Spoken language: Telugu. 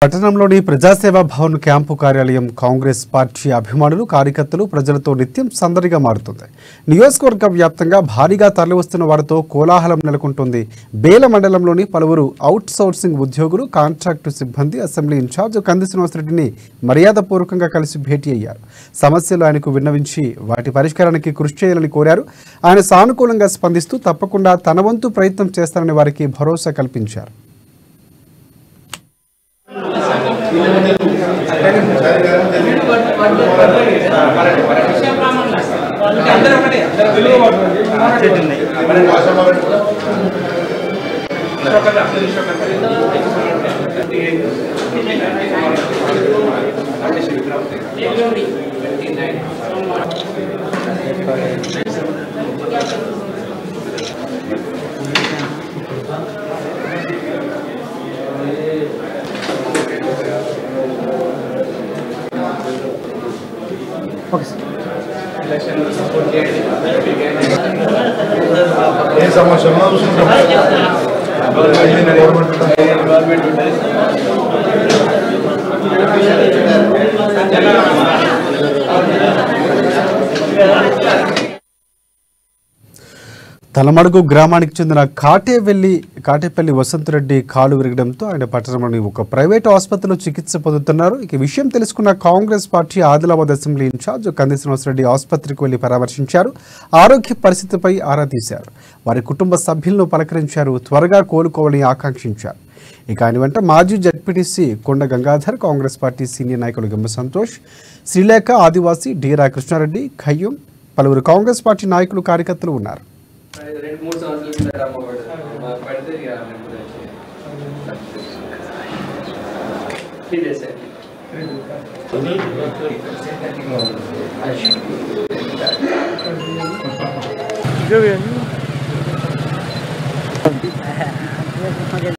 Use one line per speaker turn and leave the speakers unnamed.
పట్టణంలోని ప్రజాసేవా భవన్ క్యాంపు కార్యాలయం కాంగ్రెస్ పార్టీ అభిమానులు కార్యకర్తలు ప్రజలతో నిత్యం సందడిగా మారుతుంది. నియోజకవర్గ వ్యాప్తంగా భారీగా తరలివస్తున్న వారితో కోలాహలం నెలకొంటుంది. బేల మండలంలోని పలువురు అవుట్ సోర్సింగ్ ఉద్యోగులు, కాంట్రాక్టు సిబ్బంది అసెంబ్లీ ఇన్ఛార్జ్ కంది శ్రీనివాసరెడ్డిని మర్యాదపూర్వకంగా కలిసి భేటీ అయ్యారు. సమస్యలు ఆయనకు విన్నవించి వాటి పరిష్కారానికి కృషి చేయాలని కోరారు. ఆయన సానుకూలంగా స్పందిస్తూ తప్పకుండా తన వంతు ప్రయత్నం చేస్తారని వారికి భరోసా కల్పించారు. తలమడుగు గ్రామానికి చెందిన కాటేపల్లి వసంతరెడ్డి కాలు విరగడంతో ఆయన పట్టణంలోని ఒక ప్రైవేటు ఆసుపత్రిలో చికిత్స పొందుతున్నారు. ఈ విషయం తెలుసుకున్న Congress party Adilabad assembly incharge Kandi Srinivasa Reddy ఆసుపత్రికి వెళ్లి పరామర్శించారు. ఆరోగ్య పరిస్థితిపై ఆరా తీశారు. వారి కుటుంబ సభ్యులను పలకరించారు. త్వరగా కోలుకోవాలని ఆకాంక్షించారు. ఇక ఆయన వెంట మాజీ జడ్పీటీసీ కొండ గంగాధర్, కాంగ్రెస్ పార్టీ సీనియర్ నాయకులు గమ్మ సంతోష్, శ్రీలేఖ, ఆదివాసీ, డీరా కృష్ణారెడ్డి, ఖయ్యూం, పలువురు కాంగ్రెస్ పార్టీ నాయకులు, కార్యకర్తలు ఉన్నారు.
Yo bien.